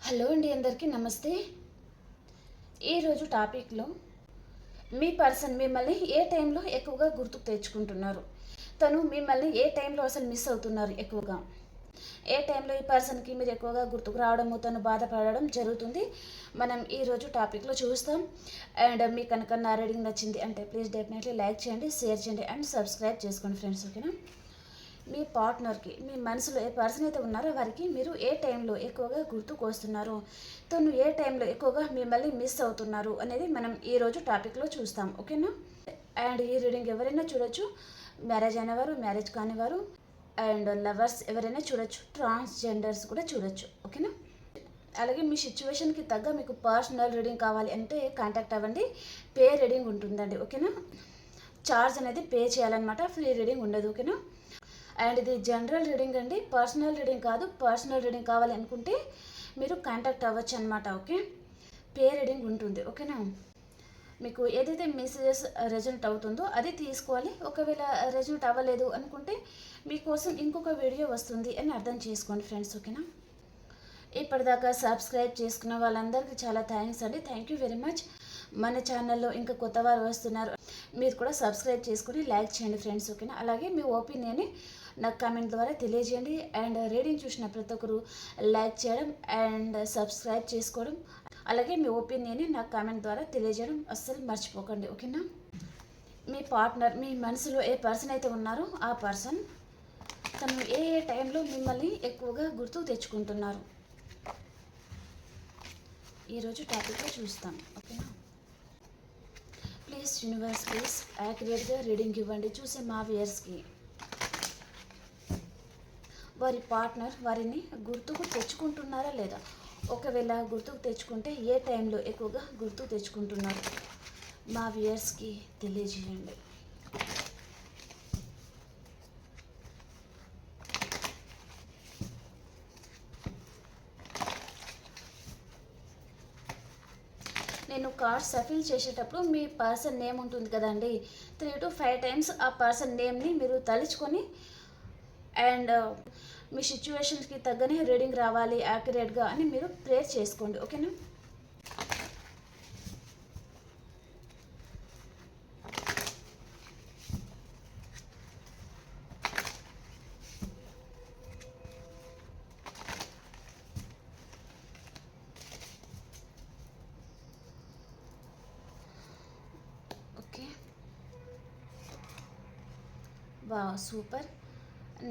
Hello అండి, అందరికీ నమస్తే. ఈరోజు టాపిక్లో మీ పర్సన్ మిమ్మల్ని ఏ టైంలో ఎక్కువగా గుర్తుకు తెచ్చుకుంటున్నారు, తను మిమ్మల్ని ఏ టైంలో అసలు మిస్ అవుతున్నారు, ఎక్కువగా ఏ టైంలో ఈ పర్సన్కి మీరు ఎక్కువగా గుర్తుకు రావడము, తను బాధపడడం జరుగుతుంది, మనం ఈరోజు టాపిక్లో చూస్తాం. అండ్ మీకు కనుక నా రీడింగ్ నచ్చింది అంటే ప్లీజ్ డెఫినెట్లీ లైక్ చేయండి, షేర్ చేయండి అండ్ సబ్స్క్రైబ్ చేసుకోండి ఫ్రెండ్స్, ఓకేనా. మీ పార్ట్నర్కి, మీ మనసులో ఏ పర్సన్ అయితే ఉన్నారో వారికి మీరు ఏ టైంలో ఎక్కువగా గుర్తుకు వస్తున్నారు, తను ఏ టైంలో ఎక్కువగా మిమ్మల్ని మిస్ అవుతున్నారు అనేది మనం ఈరోజు టాపిక్లో చూస్తాం, ఓకేనా. అండ్ ఈ రీడింగ్ ఎవరైనా చూడొచ్చు, మ్యారేజ్ అయినవారు, మ్యారేజ్ కానివారు, అండ్ లవర్స్ ఎవరైనా చూడొచ్చు, ట్రాన్స్జెండర్స్ కూడా చూడొచ్చు, ఓకేనా. అలాగే మీ సిచ్యువేషన్కి తగ్గ మీకు పర్సనల్ రీడింగ్ కావాలి అంటే కాంటాక్ట్ అవ్వండి. పే రీడింగ్ ఉంటుందండి, ఓకేనా. చార్జ్ అనేది పే చేయాలన్నమాట, ఫ్రీ రీడింగ్ ఉండదు, ఓకేనా. అండ్ ఇది జనరల్ రీడింగ్ అండి, పర్సనల్ రీడింగ్ కాదు. పర్సనల్ రీడింగ్ కావాలి అనుకుంటే మీరు కాంటాక్ట్ అవ్వచ్చు అనమాట, ఓకే. పే రీడింగ్ ఉంటుంది, ఓకేనా. మీకు ఏదైతే మెసేజెస్ రెజల్ట్ అవుతుందో అది తీసుకోవాలి. ఒకవేళ రెజల్ట్ అవ్వలేదు అనుకుంటే మీకోసం ఇంకొక వీడియో వస్తుంది అని అర్థం చేసుకోండి ఫ్రెండ్స్, ఓకేనా. ఇప్పటిదాకా సబ్స్క్రైబ్ చేసుకున్న వాళ్ళందరికీ చాలా థ్యాంక్స్ అండి, థ్యాంక్ యూ వెరీ మచ్. మన ఛానల్లో ఇంకా కొత్త వారు వస్తున్నారు, మీరు కూడా సబ్స్క్రైబ్ చేసుకుని లైక్ చేయండి ఫ్రెండ్స్, ఓకేనా. అలాగే మీ ఒపీనియన్ని నాకు కామెంట్ ద్వారా తెలియజేయండి. అండ్ రీడింగ్ చూసిన ప్రతి ఒక్కరు లైక్ చేయడం అండ్ సబ్స్క్రైబ్ చేసుకోవడం, అలాగే మీ ఒపీనియన్ని నాకు కామెంట్ ద్వారా తెలియజేయడం అస్సలు మర్చిపోకండి, ఓకేనా. మీ పార్ట్నర్, మీ మనసులో ఏ పర్సన్ అయితే ఉన్నారో ఆ పర్సన్ తను ఏ ఏ టైంలో మిమ్మల్ని ఎక్కువగా గుర్తుకు తెచ్చుకుంటున్నారు ఈరోజు టాపిక్లో చూస్తాం, ఓకేనా. ప్లీజ్ యూనివర్స్, ప్లీజ్ యాక్యురేట్గా రీడింగ్ ఇవ్వండి చూసే మా వ్యూయర్స్కి. వారి పార్ట్నర్ వారిని గుర్తుకు తెచ్చుకుంటున్నారా లేదా, ఒకవేళ గుర్తుకు తెచ్చుకుంటే ఏ టైంలో ఎక్కువగా గుర్తుకు తెచ్చుకుంటున్నారు మా వ్యూయర్స్కి తెలియజేయండి. నేను కార్డ్స్ సఫిల్ చేసేటప్పుడు మీ పర్సన్ నేమ్ ఉంటుంది కదండి, 3 to 5 టైమ్స్ ఆ పర్సన్ నేమ్ని మీరు తలుచుకొని అండ్ మీ సిచ్యువేషన్స్కి తగ్గనే రీడింగ్ రావాలి యాక్యురేట్గా అని మీరు ప్రేర్ చేసుకోండి, ఓకేనా. ఓకే, వా super.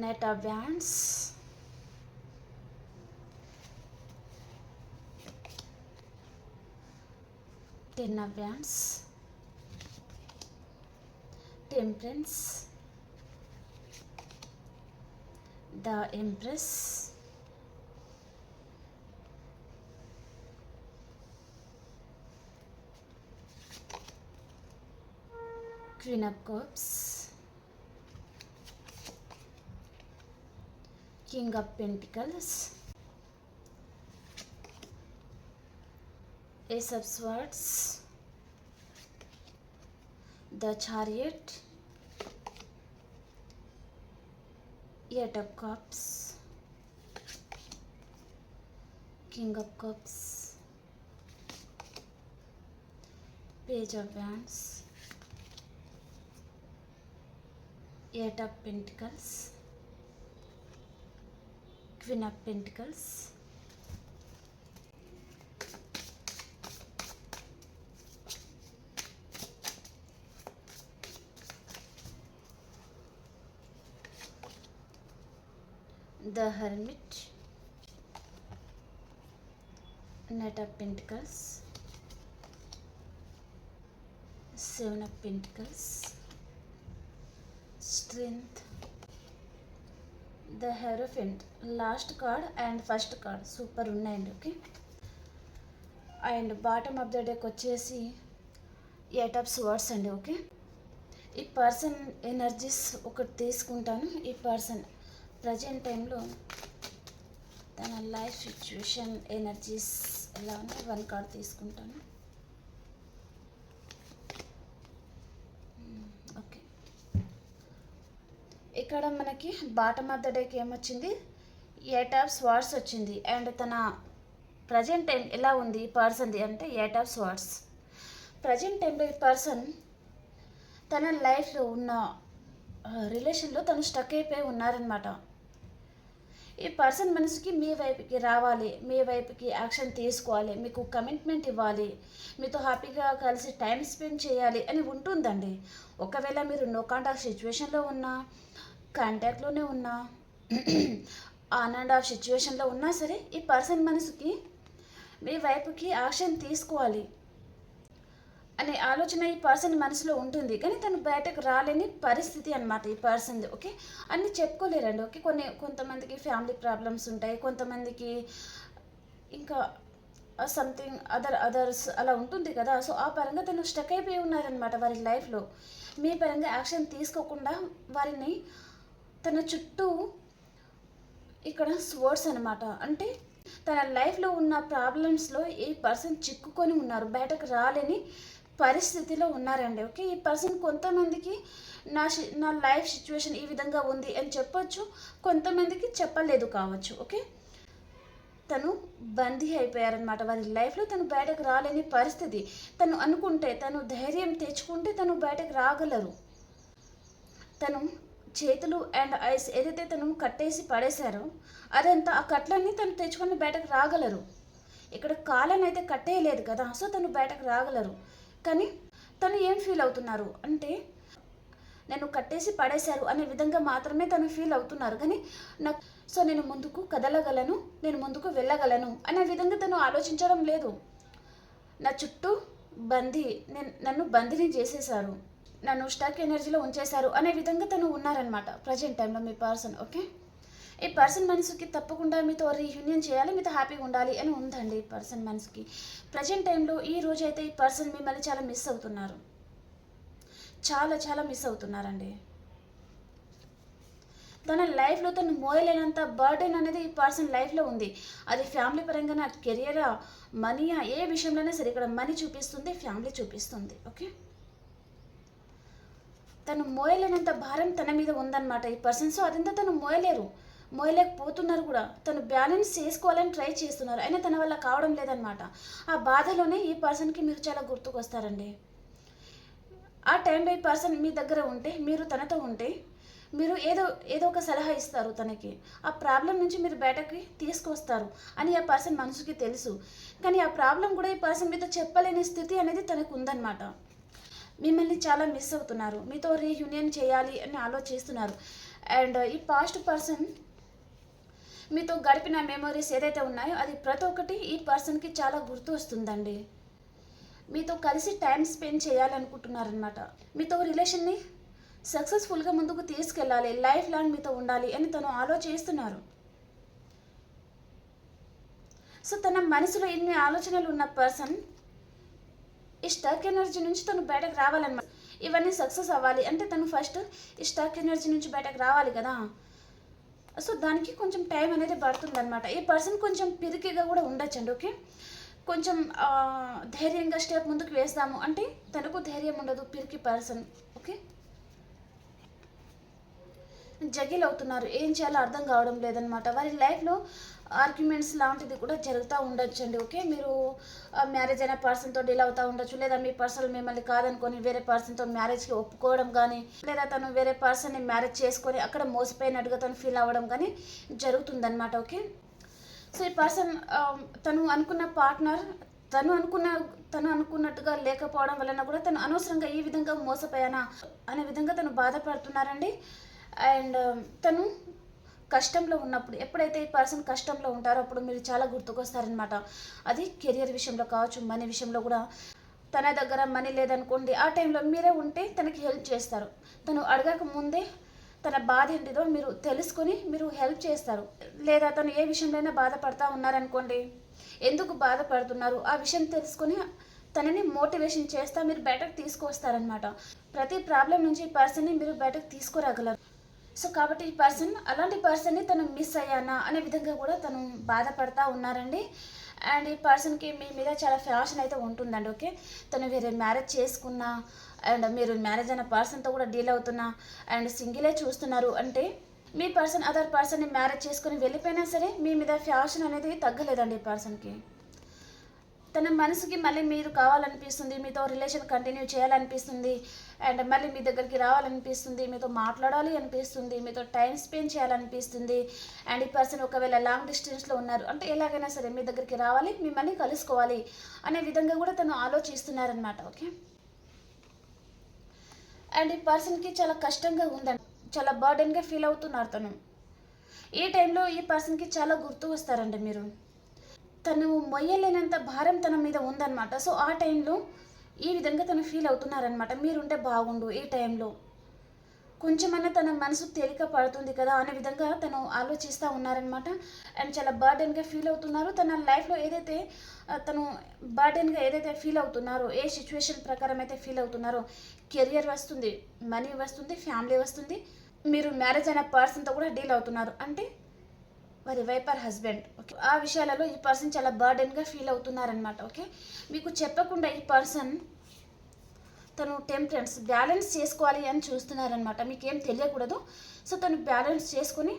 Net of wands, 10 of Wands, Temperance, the Empress, Queen of Cups, King of Pentacles, Ace of Swords, the Chariot, 8 of Cups, King of Cups, Page of Wands, 8 of Pentacles, Queen of Pentacles, the Hermit, Knight of Pentacles, 7 of Pentacles, Strength, the Hierophant. Last card and first card super ఉన్నాయండి, okay. And bottom of the deck వచ్చేసి 8 of Swords అండి, okay. ఈ person energies ఒకటి తీసుకుంటాను. ఈ person present టైంలో తన life situation energies ఎలా ఉన్నాయి, 1 కార్డ్ తీసుకుంటాను, ఓకే. ఇక్కడ మనకి బాటమ్ ఆఫ్ ద డేకి ఏమొచ్చింది, 8 of Swords వచ్చింది. అండ్ తన ప్రజెంట్ టైం ఎలా ఉంది ఈ పర్సన్ది అంటే 8 ఆఫ్ స్వార్డ్స్. ప్రజెంట్ టైంలో ఈ పర్సన్ తన లైఫ్లో ఉన్న రిలేషన్లో తను స్టక్ అయిపోయి ఉన్నారనమాట. ఈ పర్సన్ మనసుకి మీ వైపుకి రావాలి, మీ వైపుకి యాక్షన్ తీసుకోవాలి, మీకు కమిట్మెంట్ ఇవ్వాలి, మీతో హ్యాపీగా కలిసి టైం స్పెండ్ చేయాలి అని ఉంటుందండి. ఒకవేళ మీరు నో కాంటాక్ట్ సిచ్యువేషన్లో ఉన్నా, కాంటాక్ట్లోనే ఉన్నా, ఆన్ అండ్ ఆఫ్ సిచ్యువేషన్లో ఉన్నా సరే ఈ పర్సన్ మనసుకి మీ వైపుకి యాక్షన్ తీసుకోవాలి అనే ఆలోచన ఈ పర్సన్ మనసులో ఉంటుంది. కానీ తను బయటకు రాలేని పరిస్థితి అనమాట ఈ పర్సన్ది. ఓకే, అన్నీ చెప్పుకోలేరండి. ఓకే, కొంతమందికి ఫ్యామిలీ ప్రాబ్లమ్స్ ఉంటాయి, కొంతమందికి ఇంకా సంథింగ్ అదర్స్ అలా ఉంటుంది కదా. సో ఆ పరంగా తను స్టక్ అయిపోయి ఉన్నారనమాట వారి లైఫ్లో. మీ పరంగా యాక్షన్ తీసుకోకుండా వారిని తన చుట్టూ ఇక్కడ స్వర్డ్స్ అనమాట. అంటే తన లైఫ్లో ఉన్న ప్రాబ్లమ్స్లో ఈ పర్సన్ చిక్కుకొని ఉన్నారు, బయటకు రాలేని పరిస్థితిలో ఉన్నారండి. ఓకే, ఈ పర్సన్ కొంతమందికి నా లైఫ్ సిచ్యువేషన్ ఈ విధంగా ఉంది అని చెప్పొచ్చు, కొంతమందికి చెప్పలేదు కావచ్చు. ఓకే, తను బందీ అయిపోయారనమాట వారి లైఫ్లో. తను బయటకు రాలేని పరిస్థితి. తను అనుకుంటే, తను ధైర్యం తెచ్చుకుంటే తను బయటకు రాగలరు. తను చేతులు అండ్ ఐస్ ఏదైతే తను కట్టేసి పడేశారో అదంతా ఆ కట్లన్నీ తను తెచ్చుకొని బయటకు రాగలరు. ఇక్కడ కాళ్ళని అయితే కట్టేయలేదు కదా, సో తను బయటకు రాగలరు. కానీ తను ఏం ఫీల్ అవుతున్నారు అంటే నన్ను కట్టేసి పడేశారు అనే విధంగా మాత్రమే తను ఫీల్ అవుతున్నారు. కానీ నేను ముందుకు కదలగలను, నేను ముందుకు వెళ్ళగలను అనే విధంగా తను ఆలోచించడం లేదు. నా చుట్టూ నన్ను బందీని చేసేశారు, నన్ను స్టక్ ఎనర్జీలో ఉంచేశారు అనే విధంగా తను ఉన్నారనమాట ప్రజెంట్ టైంలో మీ పర్సన్. ఓకే, ఈ పర్సన్ మనసుకి తప్పకుండా మీతో రీయూనియన్ చేయాలి, మీతో హ్యాపీగా ఉండాలి అని ఉందండి ఈ పర్సన్ మనసుకి. ప్రజెంట్ టైంలో ఈ రోజు అయితే ఈ పర్సన్ మిమ్మల్ని చాలా మిస్ అవుతున్నారు, చాలా చాలా మిస్ అవుతున్నారండి. తన లైఫ్లో తను మోయలేనంత బర్డెన్ అనేది ఈ పర్సన్ లైఫ్లో ఉంది. అది ఫ్యామిలీ పరంగా, కెరియరా, మనీయా, ఏ విషయంలోనే సరే ఇక్కడ మనీ చూపిస్తుంది, ఫ్యామిలీ చూపిస్తుంది. ఓకే, తను మోయలేనంత భారం తన మీద ఉందన్నమాట ఈ పర్సన్. సో అదంతా తను మోయలేకపోతున్నారు కూడా. తను బ్యాలెన్స్ చేసుకోవాలని ట్రై చేస్తున్నారు, అయినా తన వల్ల కావడం లేదనమాట. ఆ బాధలోనే ఈ పర్సన్కి మీరు చాలా గుర్తుకొస్తారండి. ఆ టైంలో ఈ పర్సన్ మీ దగ్గర ఉంటే, మీరు తనతో ఉంటే, మీరు ఏదో ఒక సలహా ఇస్తారు తనకి, ఆ ప్రాబ్లం నుంచి మీరు బయటకి తీసుకొస్తారు అని ఆ పర్సన్ మనసుకి తెలుసు. కానీ ఆ ప్రాబ్లం కూడా ఈ పర్సన్ మీతో చెప్పలేని స్థితి అనేది తనకు ఉందన్నమాట. మిమ్మల్ని చాలా మిస్ అవుతున్నారు, మీతో రీయూనియన్ చేయాలి అని ఆలోచిస్తున్నారు. అండ్ ఈ పాస్ట్ పర్సన్ మీతో గడిపిన మెమొరీస్ ఏదైతే ఉన్నాయో అది ప్రతి ఒక్కటి ఈ పర్సన్కి చాలా గుర్తు వస్తుందండి. మీతో కలిసి టైం స్పెండ్ చేయాలనుకుంటున్నారనమాట. మీతో రిలేషన్ని సక్సెస్ఫుల్గా ముందుకు తీసుకెళ్ళాలి, లైఫ్ లాంగ్ మీతో ఉండాలి అని తను ఆలోచిస్తున్నారు. సో తన మనసులో ఇన్ని ఆలోచనలు ఉన్న పర్సన్ ఈ స్టక్ ఎనర్జీ నుంచి తను బయటకు రావాలన్నమాట. ఇవన్నీ సక్సెస్ అవ్వాలి అంటే తను ఫస్ట్ ఈ స్టక్ ఎనర్జీ నుంచి బయటకు రావాలి కదా. సో దానికి కొంచెం టైం అనేది పడుతుంది అనమాట. ఈ పర్సన్ కొంచెం పిరికిగా కూడా ఉండొచ్చండి. ఓకే, కొంచెం ధైర్యంగా స్టెప్ ముందుకు వేస్తాము అంటే తనకు ధైర్యం ఉండదు, పిరికి పర్సన్. ఓకే, జగిల్ అవుతున్నారు, ఏం చేయాలో అర్థం కావడం లేదనమాట. వారి లైఫ్లో ఆర్గ్యుమెంట్స్ లాంటిది కూడా జరుగుతూ ఉండొచ్చండి. ఓకే, మీరు మ్యారేజ్ అయిన పర్సన్తో డీల్ అవుతూ ఉండొచ్చు, లేదా మీ పర్సన్ మిమ్మల్ని కాదనుకొని వేరే పర్సన్తో మ్యారేజ్కి ఒప్పుకోవడం కానీ, లేదా తను వేరే పర్సన్ని మ్యారేజ్ చేసుకొని అక్కడ మోసపోయినట్టుగా తను ఫీల్ అవ్వడం కానీ జరుగుతుందన్నమాట. ఓకే, సో ఈ పర్సన్ తను అనుకున్న పార్ట్నర్ తను అనుకున్నట్టుగా లేకపోవడం వలన కూడా తను అనవసరంగా ఈ విధంగా మోసపోయానా అనే విధంగా తను బాధపడుతున్నారండి. అండ్ తను కష్టంలో ఉన్నప్పుడు, ఎప్పుడైతే ఈ పర్సన్ కష్టంలో ఉంటారో అప్పుడు మీరు చాలా గుర్తుకొస్తారనమాట. అది కెరియర్ విషయంలో కావచ్చు, మనీ విషయంలో కూడా. తన దగ్గర మనీ లేదనుకోండి, ఆ టైంలో మీరే ఉంటే తనకి హెల్ప్ చేస్తారు. తను అడగక ముందే తన బాధ ఏంటిదో మీరు తెలుసుకొని మీరు హెల్ప్ చేస్తారు. లేదా తను ఏ విషయంలోనైనా బాధపడతా ఉన్నారనుకోండి, ఎందుకు బాధపడుతున్నారు ఆ విషయం తెలుసుకొని తనని మోటివేషన్ చేస్తా మీరు బయటకు తీసుకొస్తారనమాట. ప్రతి ప్రాబ్లం నుంచి ఈ పర్సన్ని మీరు బయటకు తీసుకురాగలరు. సో కాబట్టి ఈ పర్సన్ అలాంటి పర్సన్ని తను మిస్ అయ్యానా అనే విధంగా కూడా తను బాధపడతా ఉన్నారండి. అండ్ ఈ పర్సన్కి మీ మీద చాలా ఫ్యాషన్ అయితే ఉంటుందండి. ఓకే, తను వేరే మ్యారేజ్ చేసుకున్నా అండ్ మీరు మ్యారేజ్ అయిన పర్సన్తో కూడా డీల్ అవుతున్నా అండ్ సింగిలే చూస్తున్నారు అంటే మీ పర్సన్ అదర్ పర్సన్ని మ్యారేజ్ చేసుకొని వెళ్ళిపోయినా సరే మీ మీద ఫ్యాషన్ అనేది తగ్గలేదండి ఈ పర్సన్కి. తన మనసుకి మళ్ళీ మీరు కావాలనిపిస్తుంది, మీతో రిలేషన్ కంటిన్యూ చేయాలనిపిస్తుంది, అండ్ మళ్ళీ మీ దగ్గరికి రావాలనిపిస్తుంది, మీతో మాట్లాడాలి అనిపిస్తుంది, మీతో టైం స్పెండ్ చేయాలనిపిస్తుంది. అండ్ ఈ పర్సన్ ఒకవేళ లాంగ్ డిస్టెన్స్లో ఉన్నారు అంటే ఎలాగైనా సరే మీ దగ్గరికి రావాలి, మిమ్మల్ని కలుసుకోవాలి అనే విధంగా కూడా తను ఆలోచిస్తున్నారనమాట. ఓకే, అండ్ ఈ పర్సన్కి చాలా కష్టంగా ఉందండి, చాలా బర్డెన్గా ఫీల్ అవుతున్నారు తను. ఈ టైంలో ఈ పర్సన్కి చాలా గుర్తు వస్తారండి మీరు. తను మొయ్యలేనంత భారం తన మీద ఉందన్నమాట. సో ఆ టైంలో ఈ విధంగా తను ఫీల్ అవుతున్నారనమాట. మీరుంటే బాగుండు ఈ టైంలో, కొంచెమన్నా తన మనసు తేలిక పడుతుంది కదా అనే విధంగా తను ఆలోచిస్తూ ఉన్నారనమాట. అండ్ చాలా బర్డెన్గా ఫీల్ అవుతున్నారు. తన లైఫ్లో ఏదైతే తను బర్డెన్గా ఏదైతే ఫీల్ అవుతున్నారో, ఏ సిచ్యువేషన్ ప్రకారం అయితే ఫీల్ అవుతున్నారో, కెరియర్ వస్తుంది, మనీ వస్తుంది, ఫ్యామిలీ వస్తుంది, మీరు మ్యారేజ్ అయిన పర్సన్తో కూడా డీల్ అవుతున్నారు అంటే వారి వైఫ్ ఆర్ హస్బెండ్. ఓకే, ఆ విషయాలలో ఈ పర్సన్ చాలా బర్డెన్గా ఫీల్ అవుతున్నారనమాట. ఓకే, మీకు చెప్పకుండా ఈ పర్సన్ తను టెంపరెన్స్ బ్యాలెన్స్ చేసుకోవాలి అని చూస్తున్నారనమాట. మీకేం తెలియకూడదు. సో తను బ్యాలెన్స్ చేసుకుని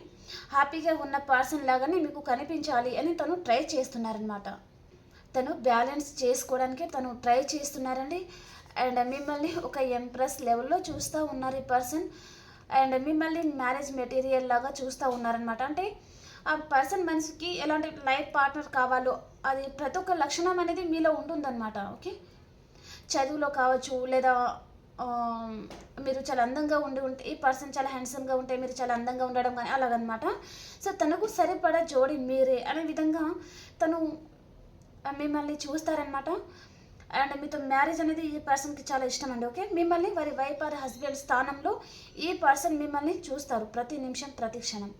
హ్యాపీగా ఉన్న పర్సన్ లాగానే మీకు కనిపించాలి అని తను ట్రై చేస్తున్నారనమాట. తను బ్యాలెన్స్ చేసుకోవడానికి తను ట్రై చేస్తున్నారండి. అండ్ మిమ్మల్ని ఒక ఎంప్రెస్ లెవెల్లో చూస్తూ ఉన్నారు ఈ పర్సన్. అండ్ మిమ్మల్ని మ్యారేజ్ మెటీరియల్ లాగా చూస్తూ ఉన్నారనమాట. అంటే ఆ పర్సన్ మనసుకి ఎలాంటి లైఫ్ పార్ట్నర్ కావాలో అది ప్రతి ఒక్క లక్షణం అనేది మీలో ఉంటుందన్నమాట. ఓకే, చదువులో కావచ్చు, లేదా మీరు చాలా అందంగా ఉంటే ఈ పర్సన్ చాలా హ్యాండ్సమ్గా ఉంటే మీరు చాలా అందంగా ఉండడం కానీ అలాగనమాట. సో తనకు సరిపడా జోడి మీరే అనే విధంగా తను మిమ్మల్ని చూస్తారనమాట. అండ్ మీతో మ్యారేజ్ అనేది ఈ పర్సన్కి చాలా ఇష్టం అండి. ఓకే, మిమ్మల్ని వారి వైఫ్ ఆర్ హస్బెండ్ స్థానంలో ఈ పర్సన్ మిమ్మల్ని చూస్తారు ప్రతి నిమిషం ప్రతి క్షణం.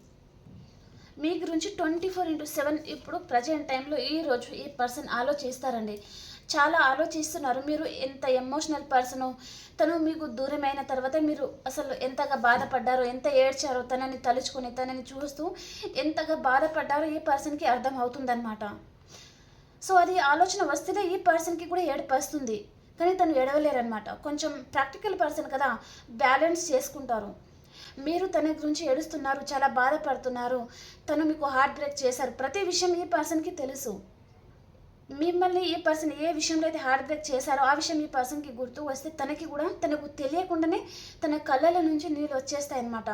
మీ గురించి 24/7 ఇప్పుడు ప్రజెంట్ టైంలో ఈరోజు ఈ పర్సన్ ఆలోచిస్తారండి. చాలా ఆలోచిస్తున్నారు. మీరు ఎంత ఎమోషనల్ పర్సనో, తను మీకు దూరమైన తర్వాత మీరు అసలు ఎంతగా బాధపడ్డారో, ఎంత ఏడ్చారో, తనని తలుచుకొని తనని చూస్తూ ఎంతగా బాధపడ్డారో ఈ పర్సన్కి అర్థం అవుతుందన్నమాట. సో అది ఆలోచన వస్తేనే ఈ పర్సన్కి కూడా ఏడుపు వస్తుంది, కానీ తను ఏడవలేరనమాట. కొంచెం ప్రాక్టికల్ పర్సన్ కదా, బ్యాలెన్స్ చేసుకుంటారు. మీరు తన గురించి ఏడుస్తున్నారు, చాలా బాధపడుతున్నారు, తను మీకు హార్ట్ బ్రేక్ చేశారు, ప్రతి విషయం ఈ పర్సన్కి తెలుసు. మిమ్మల్ని ఈ పర్సన్ ఏ విషయంలో అయితే హార్ట్ బ్రేక్ చేశారో ఆ విషయం ఈ పర్సన్కి గుర్తు వస్తే తనకి కూడా తనకు తెలియకుండానే తన కళ్ళల నుంచి నీళ్ళు వచ్చేస్తాయి అన్నమాట.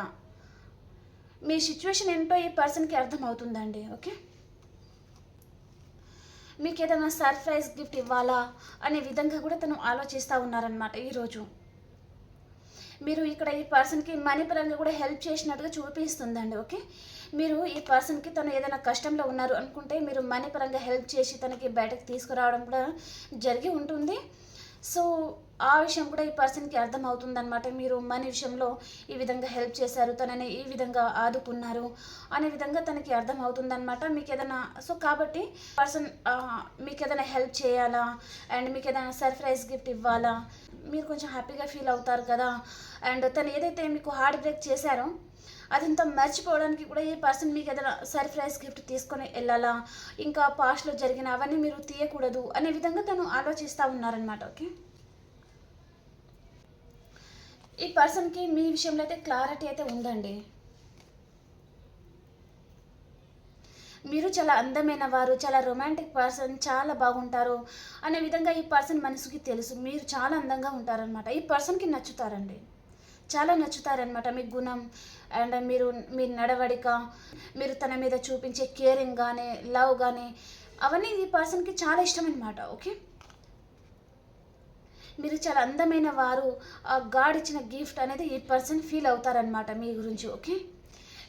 మీ సిచ్యువేషన్ ఏంటో ఈ పర్సన్కి అర్థం అవుతుందండి. ఓకే, మీకు ఏదైనా సర్ప్రైజ్ గిఫ్ట్ ఇవ్వాలా అనే విధంగా కూడా తను ఆలోచిస్తూ ఉన్నారనమాట. ఈరోజు మీరు ఇక్కడ ఈ పర్సన్కి మనీ పరంగా కూడా హెల్ప్ చేసినట్టుగా చూపిస్తుందండి. ఓకే, మీరు ఈ పర్సన్కి తను ఏదైనా కష్టంలో ఉన్నారు అనుకుంటే మీరు మనీ పరంగా హెల్ప్ చేసి తనకి బయటకు తీసుకురావడం కూడా జరిగి ఉంటుంది. సో ఆ విషయం కూడా ఈ పర్సన్కి అర్థం అవుతుందన్నమాట. మీరు మనీ విషయంలో ఈ విధంగా హెల్ప్ చేశారు, తనని ఈ విధంగా ఆదుకున్నారు అనే విధంగా తనకి అర్థం అవుతుందన్నమాట. మీకు ఏదైనా కాబట్టి పర్సన్ మీకు ఏదైనా హెల్ప్ చేయాలా అండ్ మీకు ఏదైనా సర్ప్రైజ్ గిఫ్ట్ ఇవ్వాలా, మీరు కొంచెం హ్యాపీగా ఫీల్ అవుతారు కదా. అండ్ తను ఏదైతే మీకు హార్ట్ బ్రేక్ చేశారో అదంతా మర్చిపోవడానికి కూడా ఈ పర్సన్ మీకు ఏదైనా సర్ప్రైజ్ గిఫ్ట్ తీసుకొని వెళ్ళాలా, ఇంకా పాస్ట్లో జరిగిన అవన్నీ మీరు తీయకూడదు అనే విధంగా తను ఆలోచిస్తూ ఉన్నారనమాట. ఓకే, ఈ పర్సన్కి మీ విషయంలో అయితే క్లారిటీ అయితే ఉందండి. మీరు చాలా అందమైన వారు, చాలా రొమాంటిక్ పర్సన్, చాలా బాగుంటారు అనే విధంగా ఈ పర్సన్ మనసుకి తెలుసు. మీరు చాలా అందంగా ఉంటారనమాట. ఈ పర్సన్కి నచ్చుతారండి, చాలా నచ్చుతారనమాట మీ గుణం అండ్ మీ నడవడిక, మీరు తన మీద చూపించే కేరింగ్ కానీ లవ్ కానీ అవన్నీ ఈ పర్సన్కి చాలా ఇష్టం అనమాట. ఓకే, మీరు చాలా అందమైన వారు, గాడ్ ఇచ్చిన గిఫ్ట్ అనేది ఈ పర్సన్ ఫీల్ అవుతారనమాట మీ గురించి. ఓకే,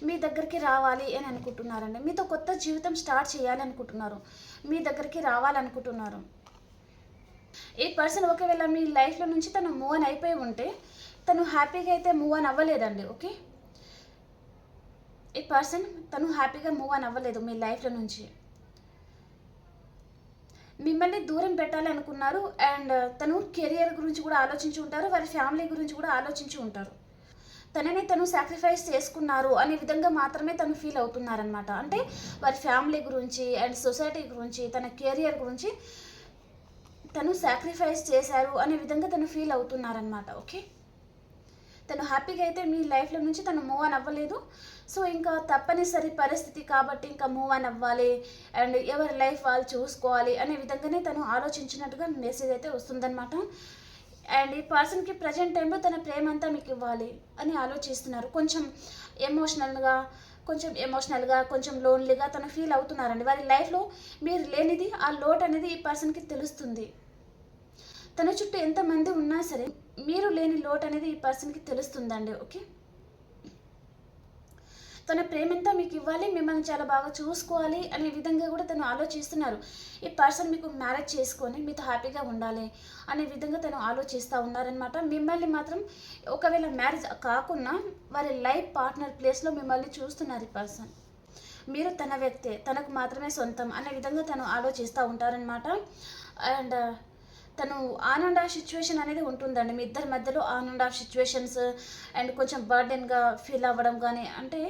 మీ దగ్గరికి రావాలి అని అనుకుంటున్నారండి, మీతో కొత్త జీవితం స్టార్ట్ చేయాలి అనుకుంటున్నారు, మీ దగ్గరికి రావాలనుకుంటున్నారు. ఈ పర్సన్ ఒకవేళ మీ లైఫ్లో నుంచి తను మూవ్ ఆన్ అయిపోయి ఉంటే తను హ్యాపీగా అయితే మూవ్ ఆన్ అవ్వలేదండి. ఓకే, ఈ పర్సన్ తను హ్యాపీగా మూవ్ ఆన్ అవ్వలేదు మీ లైఫ్లో నుంచి, మిమ్మల్ని దూరం పెట్టాలి అనుకున్నారు. అండ్ తను కెరియర్ గురించి కూడా ఆలోచించి ఉంటారు, వారి ఫ్యామిలీ గురించి కూడా ఆలోచించి ఉంటారు. తనని తను సాక్రిఫైస్ చేసుకున్నారు అనే విధంగా మాత్రమే తను ఫీల్ అవుతున్నారనమాట. అంటే వారి ఫ్యామిలీ గురించి అండ్ సొసైటీ గురించి తన కెరియర్ గురించి తను సాక్రిఫైస్ చేశారు అనే విధంగా తను ఫీల్ అవుతున్నారనమాట. ఓకే, తను హ్యాపీగా అయితే మీ లైఫ్లో నుంచి తను మూవ్ ఆన్ అవ్వలేదు. సో ఇంకా తప్పనిసరి పరిస్థితి కాబట్టి ఇంకా మూవ్ ఆన్ అవ్వాలి అండ్ ఎవరి లైఫ్ వాళ్ళు చూసుకోవాలి అనే విధంగానే తను ఆలోచించినట్టుగా మెసేజ్ అయితే వస్తుందన్నమాట. అండ్ ఈ పర్సన్కి ప్రజెంట్ టైంలో తన ప్రేమ అంతా మీకు ఇవ్వాలి అని ఆలోచిస్తున్నారు. ఎమోషనల్గా కొంచెం లోన్లీగా తను ఫీల్ అవుతున్నారండి. వారి లైఫ్లో మీరు లేనిది ఆ లోటు అనేది ఈ పర్సన్కి తెలుస్తుంది. తన చుట్టూ ఎంతమంది ఉన్నా సరే మీరు లేని లోటు అనేది ఈ పర్సన్కి తెలుస్తుందండి. ఓకే, తన ప్రేమంతా మీకు ఇవ్వాలి, మిమ్మల్ని చాలా బాగా చూసుకోవాలి అనే విధంగా కూడా తను ఆలోచిస్తున్నారు. ఈ పర్సన్ మీకు మ్యారేజ్ చేసుకొని మీతో హ్యాపీగా ఉండాలి అనే విధంగా తను ఆలోచిస్తూ ఉన్నారనమాట. మిమ్మల్ని మాత్రం ఒకవేళ మ్యారేజ్ కాకుండా వారి లైఫ్ పార్ట్నర్ ప్లేస్లో మిమ్మల్ని చూస్తున్నారు ఈ పర్సన్. మీరు తన వ్యక్తే, తనకు మాత్రమే సొంతం అనే విధంగా తను ఆలోచిస్తూ ఉంటారనమాట. అండ్ తను ఆన్ అండ్ ఆఫ్ సిచ్యువేషన్ అనేది ఉంటుందండి. మీ ఇద్దరి మధ్యలో on and of situations and కొంచెం బర్డెన్గా ఫీల్ అవ్వడం కానీ, అంటే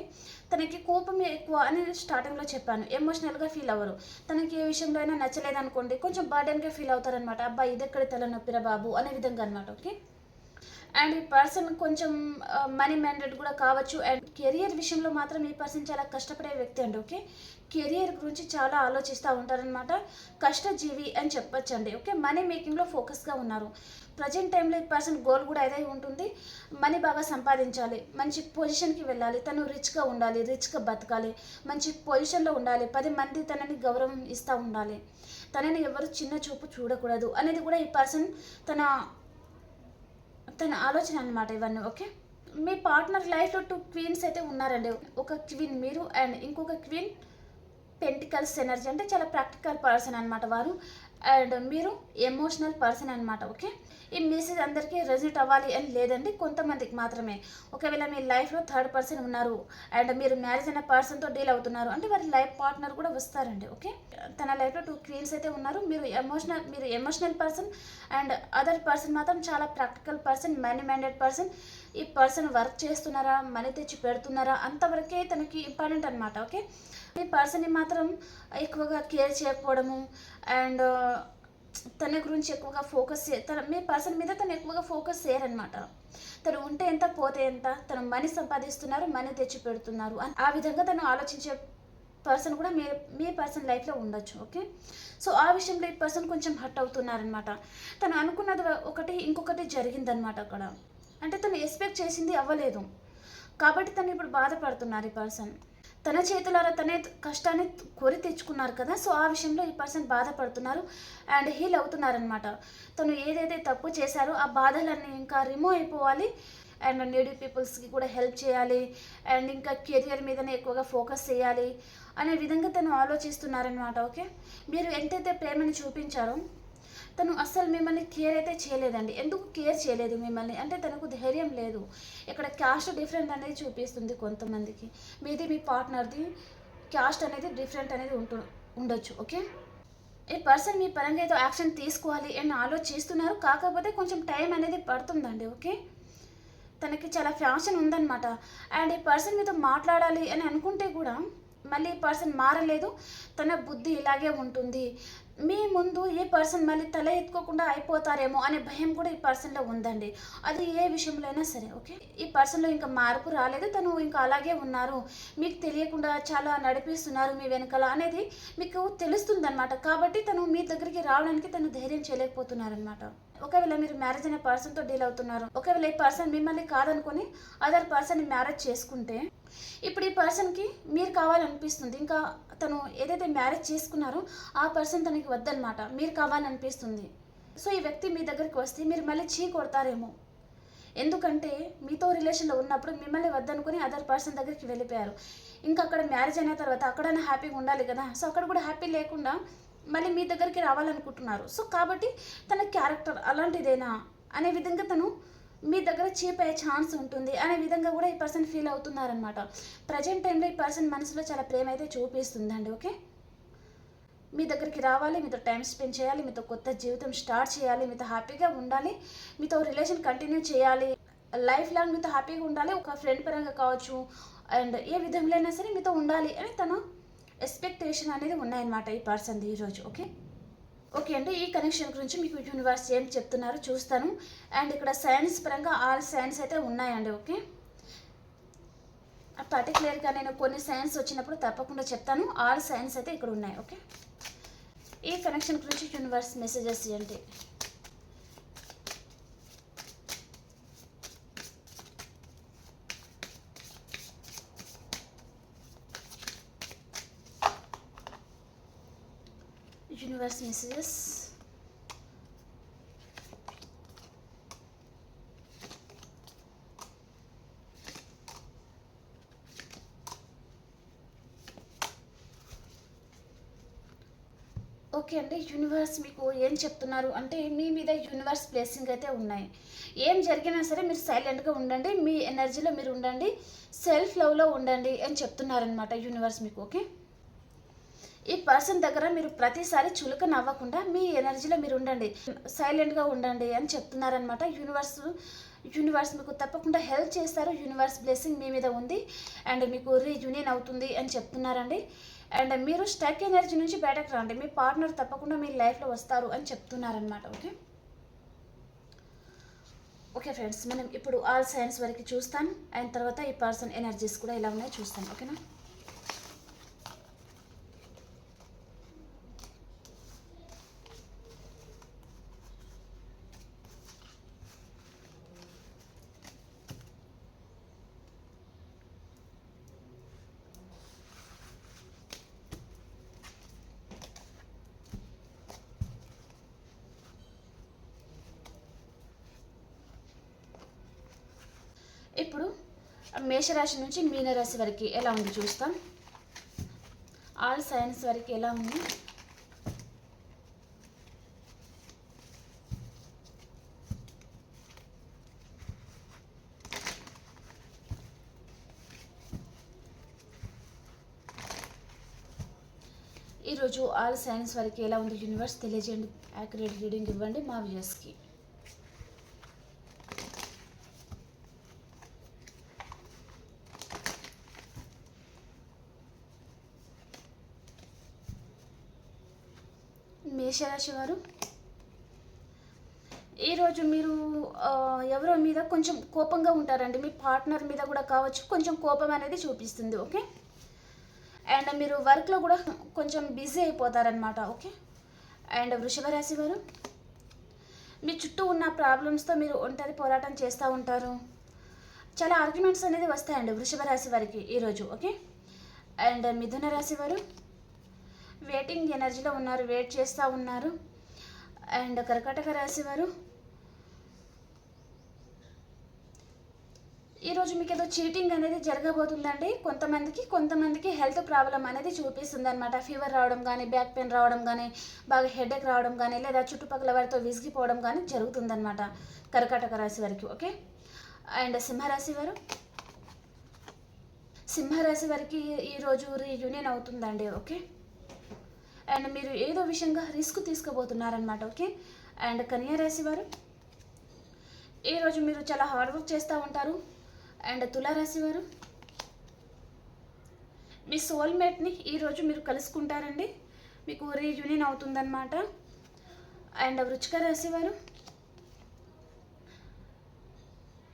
తనకి కోపం ఎక్కువ అని స్టార్టింగ్లో చెప్పాను. ఎమోషనల్గా ఫీల్ అవ్వరు. తనకి ఏ విషయంలో అయినా నచ్చలేదు అనుకోండి, కొంచెం బర్డెన్గా ఫీల్ అవుతారనమాట. అబ్బాయి ఇదెక్కడ తలనొప్పిరా బాబు అనే విధంగా అనమాట. ఓకే, అండ్ ఈ పర్సన్ కొంచెం మనీ మైండెడ్ కూడా కావచ్చు. అండ్ కెరియర్ విషయంలో మాత్రం ఈ పర్సన్ చాలా కష్టపడే వ్యక్తి అండి. ఓకే, కెరియర్ గురించి చాలా ఆలోచిస్తూ ఉంటారనమాట. కష్టజీవి అని చెప్పొచ్చు అండి. ఓకే, మనీ మేకింగ్లో ఫోకస్గా ఉన్నారు. ప్రజెంట్ టైంలో ఈ పర్సన్ గోల్ కూడా అదే ఉంటుంది. మనీ బాగా సంపాదించాలి, మంచి పొజిషన్కి వెళ్ళాలి, తను రిచ్గా ఉండాలి, రిచ్గా బతకాలి, మంచి పొజిషన్లో ఉండాలి, 10 మంది తనని గౌరవం ఇస్తూ ఉండాలి, తనని ఎవరు చిన్న చూపు చూడకూడదు అనేది కూడా ఈ పర్సన్ తన ఆలోచన అనమాట ఇవన్నీ. ఓకే, మీ పార్ట్నర్ లైఫ్లో 2 క్వీన్స్ అయితే ఉన్నారండి. ఒక క్వీన్ మీరు అండ్ ఇంకొక క్వీన్ పెంటికల్స్ ఎనర్జీ, అంటే చాలా ప్రాక్టికల్ పర్సన్ అనమాట వారు. అండ్ మీరు ఎమోషనల్ పర్సన్ అనమాట. ఓకే, ఈ మెసేజ్ అందరికీ రెజల్ట్ అవ్వాలి అని లేదండి, కొంతమందికి మాత్రమే. ఒకవేళ మీ లైఫ్లో 3rd పర్సన్ ఉన్నారు అండ్ మీరు మ్యారేజ్ అయిన పర్సన్తో డీల్ అవుతున్నారు అంటే వారి లైఫ్ పార్ట్నర్ కూడా వస్తారండి. ఓకే, తన లైఫ్లో 2 క్వీన్స్ అయితే ఉన్నారు. మీరు emotional person and other person మాత్రం చాలా practical person, money minded person. ఈ పర్సన్ వర్క్ చేస్తున్నారా, మనీ తెచ్చి పెడుతున్నారా అంతవరకే తనకి ఇంపార్టెంట్ అనమాట. ఓకే, ఈ పర్సన్ని మాత్రం ఎక్కువగా కేర్ చేయకపోవడము అండ్ తన గురించి ఎక్కువగా మీ పర్సన్ మీద తను ఎక్కువగా ఫోకస్ చేయరనమాట. తను ఉంటే ఎంత పోతే ఎంత, తను మనీ సంపాదిస్తున్నారు, మనీ తెచ్చి పెడుతున్నారు ఆ విధంగా తను ఆలోచించే పర్సన్ కూడా మీ పర్సన్ లైఫ్లో ఉండొచ్చు. ఓకే, సో ఆ విషయంలో ఈ పర్సన్ కొంచెం హర్ట్ అవుతున్నారనమాట. తను అనుకున్నది ఒకటి, ఇంకొకటి జరిగిందనమాట అక్కడ. అంటే తను ఎక్స్పెక్ట్ చేసింది అవ్వలేదు కాబట్టి తను ఇప్పుడు బాధపడుతున్నారు ఈ పర్సన్. తన చేతులారా తనే కష్టాన్ని కొని తెచ్చుకున్నారు కదా, సో ఆ విషయంలో ఈ పర్సన్ బాధపడుతున్నారు అండ్ హీల్ అవుతున్నారనమాట. తను ఏదైతే తప్పు చేశారో ఆ బాధలన్నీ ఇంకా రిమూవ్ అయిపోవాలి అండ్ నీడీ పీపుల్స్కి కూడా హెల్ప్ చేయాలి అండ్ ఇంకా కెరియర్ మీదనే ఎక్కువగా ఫోకస్ చేయాలి అనే విధంగా తను ఆలోచిస్తున్నారనమాట. ఓకే, మీరు ఎంతైతే ప్రేమను చూపించారో తను అస్సలు మిమ్మల్ని కేర్ అయితే చేయలేదండి. ఎందుకు కేర్ చేయలేదు మిమ్మల్ని అంటే తనకు ధైర్యం లేదు. ఇక్కడ క్యాస్ట్ డిఫరెంట్ అనేది చూపిస్తుంది కొంతమందికి. మీ పార్ట్నర్ది క్యాస్ట్ అనేది డిఫరెంట్ అనేది ఉండొచ్చు. ఓకే, ఈ పర్సన్ మీ పరంగా ఏదో యాక్షన్ తీసుకోవాలి అని ఆలోచిస్తున్నారు, కాకపోతే కొంచెం టైం అనేది పడుతుందండి. ఓకే, తనకి చాలా ఫ్యాషన్ ఉందన్నమాట. అండ్ ఈ పర్సన్ మీతో మాట్లాడాలి అని అనుకుంటే కూడా మళ్ళీ ఈ పర్సన్ మారలేదు, తన బుద్ధి ఇలాగే ఉంటుంది. మీ ముందు ఈ పర్సన్ మళ్ళీ తల ఎత్తుకోకుండా అయిపోతారేమో అనే భయం కూడా ఈ పర్సన్లో ఉందండి. అది ఏ విషయంలో అయినా సరే. ఓకే, ఈ పర్సన్లో ఇంకా మార్పు రాలేదు, తను ఇంకా అలాగే ఉన్నారు, మీకు తెలియకుండా చాలా నడిపిస్తున్నారు మీ వెనకాల అనేది మీకు తెలుస్తుందన్నమాట. కాబట్టి తను మీ దగ్గరికి రావడానికి తను ధైర్యం చేయలేకపోతున్నారనమాట. ఒకవేళ మీరు మ్యారేజ్ అనే పర్సన్తో డీల్ అవుతున్నారు, ఒకవేళ ఈ పర్సన్ మిమ్మల్ని కాదనుకొని అదర్ పర్సన్ని మ్యారేజ్ చేసుకుంటే ఇప్పుడు ఈ పర్సన్కి మీరు కావాలనిపిస్తుంది. ఇంకా తను ఏదైతే మ్యారేజ్ చేసుకున్నారో ఆ పర్సన్ తనకి వద్దనమాట, మీరు కావాలనిపిస్తుంది. సో ఈ వ్యక్తి మీ దగ్గరికి వస్తే మీరు మళ్ళీ చీ కొడతారేమో, ఎందుకంటే మీతో రిలేషన్లో ఉన్నప్పుడు మిమ్మల్ని వద్దనుకుని అదర్ పర్సన్ దగ్గరికి వెళ్ళిపోయారు. ఇంకా అక్కడ మ్యారేజ్ అయిన తర్వాత అక్కడైనా హ్యాపీగా ఉండాలి కదా, సో అక్కడ కూడా హ్యాపీ లేకుండా మళ్ళీ మీ దగ్గరికి రావాలనుకుంటున్నారు. సో కాబట్టి తన క్యారెక్టర్ అలాంటిదేనా అనే విధంగా తను మీ దగ్గర చీప్ అయ్యే ఛాన్స్ ఉంటుంది అనే విధంగా కూడా ఈ పర్సన్ ఫీల్ అవుతున్నారనమాట. ప్రజెంట్ టైంలో ఈ పర్సన్ మనసులో చాలా ప్రేమ అయితే చూపిస్తుందండి. ఓకే, మీ దగ్గరికి రావాలి, మీతో టైం స్పెండ్ చేయాలి, మీతో కొత్త జీవితం స్టార్ట్ చేయాలి, మీతో హ్యాపీగా ఉండాలి, మీతో రిలేషన్ కంటిన్యూ చేయాలి, లైఫ్ లాంగ్ మీతో హ్యాపీగా ఉండాలి, ఒక ఫ్రెండ్ పరంగా కావచ్చు అండ్ ఏ విధంలో అయినా సరే మీతో ఉండాలి అని తన ఎక్స్పెక్టేషన్ అనేది ఉన్నాయన్నమాట ఈ పర్సన్ది ఈరోజు. ఓకే అండి, ఈ కనెక్షన్ గురించి మీకు యూనివర్స్ ఏం చెప్తున్నారో చూస్తాను. అండ్ ఇక్కడ సైన్స్ పరంగా ఆల్ సైన్స్ అయితే ఉన్నాయండి. ఓకే, పర్టికులర్గా నేను కొన్ని సైన్స్ వచ్చినప్పుడు తప్పకుండా చెప్తాను. ఆల్ సైన్స్ అయితే ఇక్కడ ఉన్నాయి. ఓకే, ఈ కనెక్షన్ గురించి యూనివర్స్ మెసేజెస్ ఏంటి? Universe messages. ఓకే అండి, యూనివర్స్ మీకు ఏం చెప్తున్నారు అంటే మీ మీద యూనివర్స్ బ్లెస్సింగ్ అయితే ఉన్నాయి. ఏం జరిగినా సరే మీరు సైలెంట్గా ఉండండి, మీ ఎనర్జీలో మీరు ఉండండి, సెల్ఫ్ లవ్లో ఉండండి అని చెప్తున్నారనమాట యూనివర్స్ మీకు. ఓకే, ఈ పర్సన్ దగ్గర మీరు ప్రతిసారి చులక నవ్వకుండా మీ ఎనర్జీలో మీరు ఉండండి, సైలెంట్గా ఉండండి అని చెప్తున్నారనమాట యూనివర్స్ మీకు తప్పకుండా హెల్ప్ చేస్తారు. యూనివర్స్ బ్లెస్సింగ్ మీ మీద ఉంది అండ్ మీకు రీయూనియన్ అవుతుంది అని చెప్తున్నారండి. అండ్ మీరు స్టక్ ఎనర్జీ నుంచి బయటకు రండి, మీ పార్ట్నర్ తప్పకుండా మీ లైఫ్లో వస్తారు అని చెప్తున్నారనమాట. ఓకే ఓకే ఫ్రెండ్స్, మనం ఇప్పుడు ఆల్ సైన్స్ వరకు చూస్తాం అండ్ తర్వాత ఈ పర్సన్ ఎనర్జీస్ కూడా ఎలా ఉన్నాయో చూస్తాం. ఓకేనా? ఇప్పుడు మేషరాశి నుంచి మీనరాశి వరకు ఎలా ఉంది చూస్తాం. ఆల్ సైన్స్ వరకు ఎలా ఉంది? ఈరోజు ఆల్ సైన్స్ వరకు ఎలా ఉంది యూనివర్స్ తెలియజేయండి. యాక్యురేట్ రీడింగ్ ఇవ్వండి మా వ్యూయర్స్కి. మేషరాశి వారు, ఈరోజు మీరు ఎవరో మీద కొంచెం కోపంగా ఉంటారండి, మీ పార్ట్నర్ మీద కూడా కావచ్చు, కొంచెం కోపం అనేది చూపిస్తుంది. ఓకే, అండ్ మీరు వర్క్లో కూడా కొంచెం బిజీ అయిపోతారనమాట. ఓకే, అండ్ వృషభ రాశి వారు, మీ చుట్టూ ఉన్న ప్రాబ్లమ్స్తో మీరు ఒంటరి పోరాటం చేస్తూ ఉంటారు, చాలా ఆర్గ్యుమెంట్స్ అనేది వస్తాయండి వృషభ రాశి వారికి ఈరోజు. ఓకే, అండ్ మిథున రాశి వారు వెయిటింగ్ ఎనర్జీలో ఉన్నారు, వెయిట్ చేస్తూ ఉన్నారు. అండ్ కర్కాటక రాశి వారు, ఈరోజు మీకు ఏదో చీటింగ్ అనేది జరగబోతుందండి. కొంతమందికి హెల్త్ ప్రాబ్లం అనేది చూపిస్తుంది అనమాట. ఫీవర్ రావడం కానీ, బ్యాక్ పెయిన్ రావడం కానీ, బాగా హెడేక్ రావడం కానీ, లేదా చుట్టుపక్కల వారితో విసిగిపోవడం కానీ జరుగుతుందన్నమాట కర్కాటక రాశి వారికి. ఓకే, అండ్ సింహరాశి వారికి ఈరోజు రీయూనియన్ అవుతుందండి. ఓకే, అండ్ మీరు ఏదో విషయంగా రిస్క్ తీసుకోబోతున్నారనమాట. ఓకే, అండ్ కన్యా రాశి వారు, ఈరోజు మీరు చాలా హార్డ్ వర్క్ చేస్తూ ఉంటారు. అండ్ తులారాశి వారు, మీ సోల్మేట్ని ఈరోజు మీరు కలుసుకుంటారండి, మీకు రీయూనియన్ అవుతుందన్నమాట. అండ్ వృశ్చిక రాశి వారు,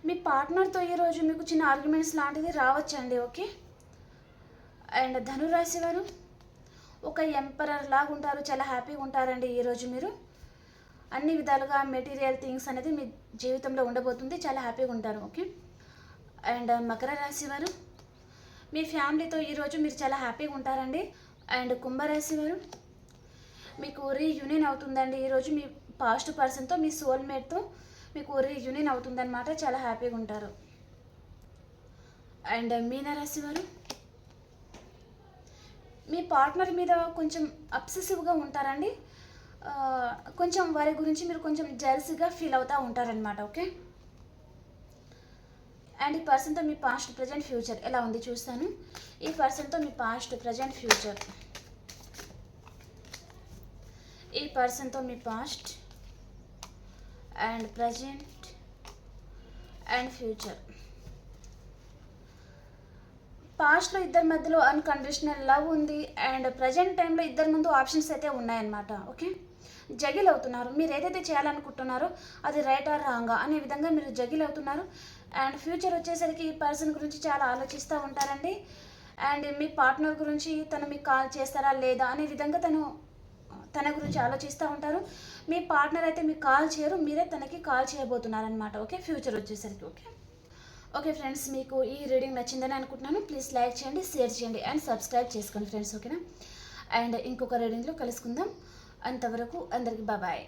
మీ పార్ట్నర్తో ఈరోజు మీకు చిన్న ఆర్గ్యుమెంట్స్ లాంటిది రావచ్చండి. ఓకే, అండ్ ధనురాశి వారు, ఒక ఎంపరర్ లాగా ఉంటారు, చాలా హ్యాపీగా ఉంటారండి ఈరోజు. మీరు అన్ని విధాలుగా మెటీరియల్ థింగ్స్ అనేది మీ జీవితంలో ఉండబోతుంది, చాలా హ్యాపీగా ఉంటారు. ఓకే, అండ్ మకర రాశి వారు, మీ ఫ్యామిలీతో ఈరోజు మీరు చాలా హ్యాపీగా ఉంటారండి. అండ్ కుంభరాశి వారు, మీకు రీయూనియన్ అవుతుందండి ఈరోజు, మీ పాస్ట్ పర్సన్తో, మీ సోల్మేట్తో మీకు రీయూనియన్ అవుతుందన్నమాట, చాలా హ్యాపీగా ఉంటారు. అండ్ మీనరాశి వారు, మీ పార్ట్నర్ మీద కొంచెం అబ్సెసివ్గా ఉంటారండి, కొంచెం వారి గురించి మీరు కొంచెం జెలసీగా ఫీల్ అవుతూ ఉంటారనమాట. ఓకే, అండ్ ఈ పర్సన్తో మీ పాస్ట్ ప్రజెంట్ ఫ్యూచర్ ఎలా ఉంది చూస్తాను. ఈ పర్సన్తో మీ పాస్ట్ ప్రజెంట్ ఫ్యూచర్, ఈ పర్సన్తో మీ past and present and future. పాస్ట్లో ఇద్దరి మధ్యలో అన్కండిషనల్ లవ్ ఉంది అండ్ ప్రజెంట్ టైంలో ఇద్దరి ముందు ఆప్షన్స్ అయితే ఉన్నాయన్నమాట. ఓకే, జగిల్ అవుతున్నారు. మీరు ఏదైతే చేయాలనుకుంటున్నారో అది రైట్ ఆర్ రాంగా అనే విధంగా మీరు జగిల్ అవుతున్నారు. అండ్ ఫ్యూచర్ వచ్చేసరికి ఈ పర్సన్ గురించి చాలా ఆలోచిస్తూ ఉంటారండి. అండ్ మీ పార్ట్నర్ గురించి తను మీకు కాల్ చేస్తారా లేదా అనే విధంగా తన గురించి ఆలోచిస్తూ ఉంటారు. మీ పార్ట్నర్ అయితే మీకు కాల్ చేయరు, మీరే తనకి కాల్ చేయబోతున్నారనమాట. ఓకే, ఫ్యూచర్ వచ్చేసరికి. ఓకే ఫ్రెండ్స్, మీకు ఈ రీడింగ్ నచ్చిందని అనుకుంటున్నాను. ప్లీజ్ లైక్ చేయండి, షేర్ చేయండి అండ్ సబ్స్క్రైబ్ చేసుకోండి ఫ్రెండ్స్. ఓకేనా? అండ్ ఇంకొక రీడింగ్లో కలుసుకుందాం. అంతవరకు అందరికీ బాయ్.